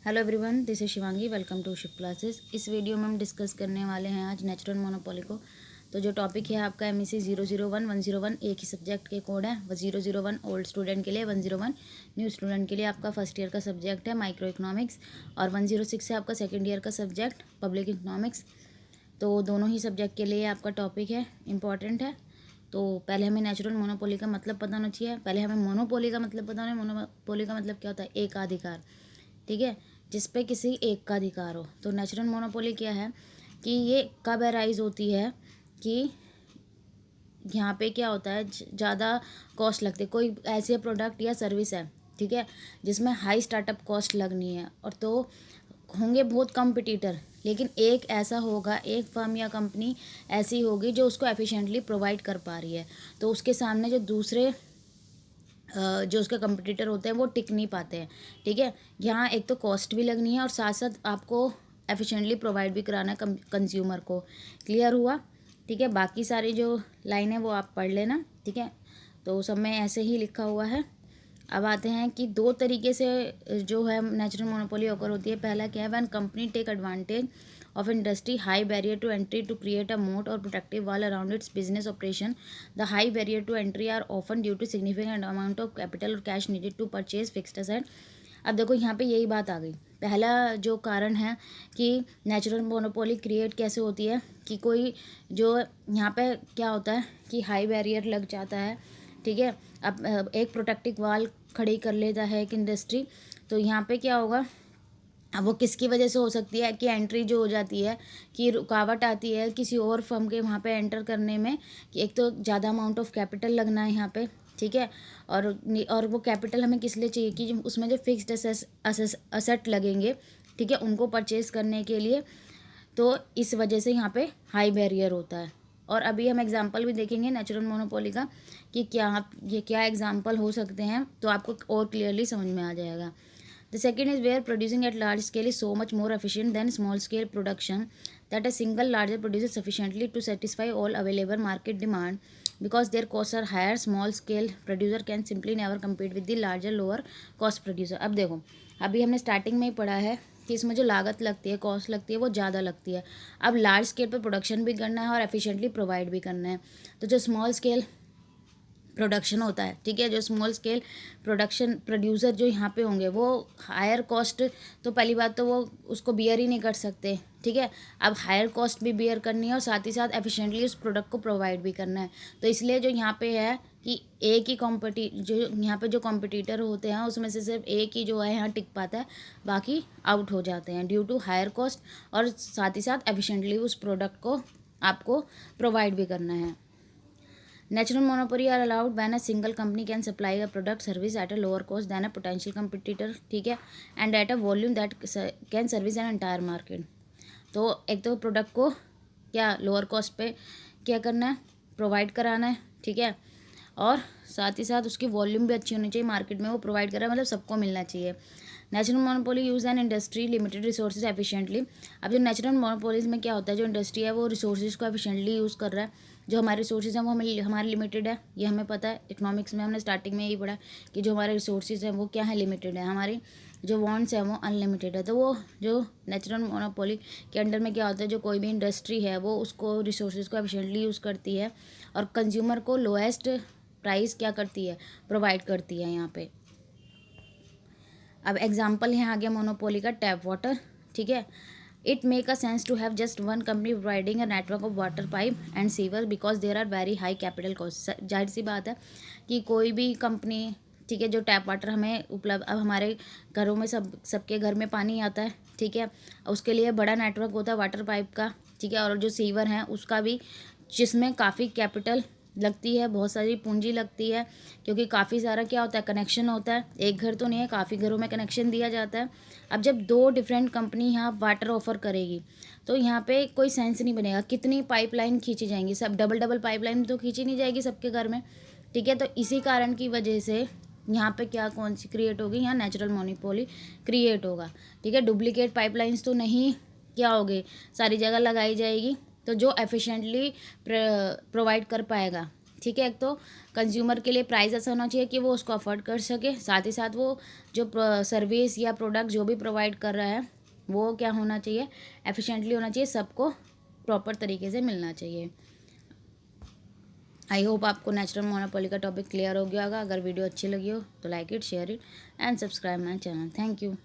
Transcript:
Hello everyone, this is Shivangi. Welcome to ship classes. इस video में हम डिस्कस करने वाले हैं आज नेचुरल मोनोपोली को। तो जो टॉपिक है आपका MEC 001 101 एक ही सब्जेक्ट के कोड है। वो 001 ओल्ड स्टूडेंट के लिए, 101 न्यू स्टूडेंट के लिए आपका फर्स्ट ईयर का सब्जेक्ट है माइक्रो इकोनॉमिक्स, और 106 है आपका सेकेंड ईयर का सब्जेक्ट पब्लिक इकोनॉमिक्स। तो दोनों ही सब्जेक्ट के लिए आपका टॉपिक है, इम्पॉर्टेंट है। तो पहले हमें नेचुरल मोनोपोली का मतलब पता होना चाहिए। पहले हमें मोनोपोली का मतलब पता होना है। मोनोपोली का मतलब क्या होता है? एकाधिकार, ठीक है, जिस पे किसी एक का अधिकार हो। तो नेचुरल मोनोपोली क्या है कि ये कब अराइज होती है कि यहाँ पे क्या होता है, ज़्यादा कॉस्ट लगती है। कोई ऐसे प्रोडक्ट या सर्विस है, ठीक है, जिसमें हाई स्टार्टअप कॉस्ट लगनी है, और तो होंगे बहुत कॉम्पिटिटर, लेकिन एक ऐसा होगा, एक फर्म या कंपनी ऐसी होगी जो उसको एफिशिएंटली प्रोवाइड कर पा रही है। तो उसके सामने जो दूसरे जो उसके कंपटीटर होते हैं वो टिक नहीं पाते हैं, ठीक है। यहाँ एक तो कॉस्ट भी लगनी है और साथ साथ आपको एफिशिएंटली प्रोवाइड भी कराना है कंज्यूमर को। क्लियर हुआ? ठीक है, बाकी सारी जो लाइन है वो आप पढ़ लेना, ठीक है। तो सब में ऐसे ही लिखा हुआ है। अब आते हैं कि दो तरीके से जो है नेचुरल मोनोपोली ओकर होती है। पहला क्या है, when company take advantage of industry high barrier to entry to create a moat or protective wall around its business operation. The high barrier to entry are often due to significant amount of capital or cash needed to purchase fixed asset. अब देखो यहाँ पे यही बात आ गई। पहला जो कारण है कि नेचुरल मोनोपोली क्रिएट कैसे होती है कि कोई जो यहाँ पे क्या होता है कि हाई बैरियर लग जाता है, ठीक है। अब एक प्रोटेक्टिव वाल खड़ी कर लेता है एक इंडस्ट्री, तो यहाँ पे क्या होगा, अब वो किसकी वजह से हो सकती है कि एंट्री जो हो जाती है कि रुकावट आती है किसी और फर्म के वहाँ पे एंटर करने में, कि एक तो ज़्यादा अमाउंट ऑफ कैपिटल लगना है यहाँ पे, ठीक है। और वो कैपिटल हमें किस लिए चाहिए कि उसमें जो फिक्स्ड असेट लगेंगे, ठीक है, उनको परचेज करने के लिए। तो इस वजह से यहाँ पे हाई बैरियर होता है। और अभी हम एग्जांपल भी देखेंगे नेचुरल मोनोपोली का कि क्या एग्जांपल हो सकते हैं, तो आपको और क्लियरली समझ में आ जाएगा। The second is where producing at large scale is so much more efficient than small scale production that a single larger producer sufficiently to satisfy all available market demand because their costs are higher. Small scale producer can simply never compete with the larger lower cost producer. अब देखो, अभी हमने starting में ही पढ़ा है कि इसमें जो लागत लगती है, कॉस्ट लगती है, वो ज़्यादा लगती है। अब लार्ज स्केल पर प्रोडक्शन भी करना है और एफिशिएंटली प्रोवाइड भी करना है। तो जो स्मॉल स्केल प्रोडक्शन होता है, ठीक है, जो स्मॉल स्केल प्रोडक्शन प्रोड्यूसर जो यहाँ पे होंगे वो हायर कॉस्ट, तो पहली बात तो वो उसको बियर ही नहीं कर सकते, ठीक है। अब हायर कॉस्ट भी बियर करनी है और साथ ही साथ एफिशिएंटली उस प्रोडक्ट को प्रोवाइड भी करना है। तो इसलिए जो यहाँ पे है कि एक ही जो यहाँ पे जो कॉम्पिटिटर होते हैं उसमें से सिर्फ एक ही जो है यहाँ टिक पाता है, बाकी आउट हो जाते हैं ड्यू टू हायर कॉस्ट, और साथ ही साथ एफिशिएंटली उस प्रोडक्ट को आपको प्रोवाइड भी करना है। Natural monopoly are allowed when a single company can supply a product service at a lower cost than a potential competitor, ठीक है, and at a volume that can service an entire market. तो एक तो product को क्या lower cost पे क्या करना है, प्रोवाइड कराना है, ठीक है, और साथ ही साथ उसकी वॉल्यूम भी अच्छी होनी चाहिए, मार्केट में वो प्रोवाइड कर रहा है, मतलब सबको मिलना चाहिए। Natural monopoly use an industry limited resources efficiently. अब जो नेचुरल मोनोपोलीज में क्या होता है, जो इंडस्ट्री है वो रिसोर्सेज को एफिशिएंटली यूज़ कर रहा है। जो हमारे रिसोर्सेज हैं वो हमारे लिमिटेड है, ये हमें पता है। इकोनॉमिक्स में हमने स्टार्टिंग में यही पढ़ा कि जो हमारे रिसोर्सेज हैं वो क्या है, लिमिटेड है। हमारी जो वांट्स हैं वो अनलिमिटेड है। तो वो जो नेचुरल मोनोपोली के अंडर में क्या होता है, जो कोई भी इंडस्ट्री है वो उसको रिसोर्सेज को एफिशिएंटली यूज़ करती है और कंज्यूमर को लोएस्ट प्राइस क्या करती है, प्रोवाइड करती है यहाँ पे। अब एग्जांपल यहाँ आ गया मोनोपोली का, टैप वाटर, ठीक है। It make a sense to have just one company providing a network of water pipe and sewer because there are very high capital cost. जाहिर सी बात है कि कोई भी कंपनी, ठीक है, जो टैप वाटर हमें उपलब्ध, अब हमारे घरों में सबके घर में पानी आता है, ठीक है, उसके लिए बड़ा नेटवर्क होता है वाटर पाइप का, ठीक है, और जो सीवर हैं उसका भी, जिसमें काफ़ी कैपिटल लगती है, बहुत सारी पूंजी लगती है, क्योंकि काफ़ी सारा क्या होता है, कनेक्शन होता है। एक घर तो नहीं है, काफ़ी घरों में कनेक्शन दिया जाता है। अब जब दो डिफरेंट कंपनी यहाँ वाटर ऑफर करेगी तो यहाँ पे कोई सेंस नहीं बनेगा, कितनी पाइपलाइन खींची जाएंगी, सब डबल डबल पाइपलाइन तो खींची नहीं जाएगी सबके घर में, ठीक है। तो इसी कारण की वजह से यहाँ पे क्या कौन सी क्रिएट होगी, यहाँ नेचुरल मोनोपोली क्रिएट होगा, ठीक है। डुप्लीकेट पाइपलाइंस तो नहीं क्या होगी, सारी जगह लगाई जाएगी, तो जो एफिशिएंटली प्रोवाइड कर पाएगा, ठीक है। एक तो कंज्यूमर के लिए प्राइस ऐसा होना चाहिए कि वो उसको अफोर्ड कर सके, साथ ही साथ वो जो सर्विस या प्रोडक्ट जो भी प्रोवाइड कर रहा है वो क्या होना चाहिए, एफिशिएंटली होना चाहिए, सबको प्रॉपर तरीके से मिलना चाहिए। आई होप आपको नेचुरल मोनोपोली का टॉपिक क्लियर हो गया होगा। अगर वीडियो अच्छी लगी हो तो like it, share it and subscribe my channel. Thank you.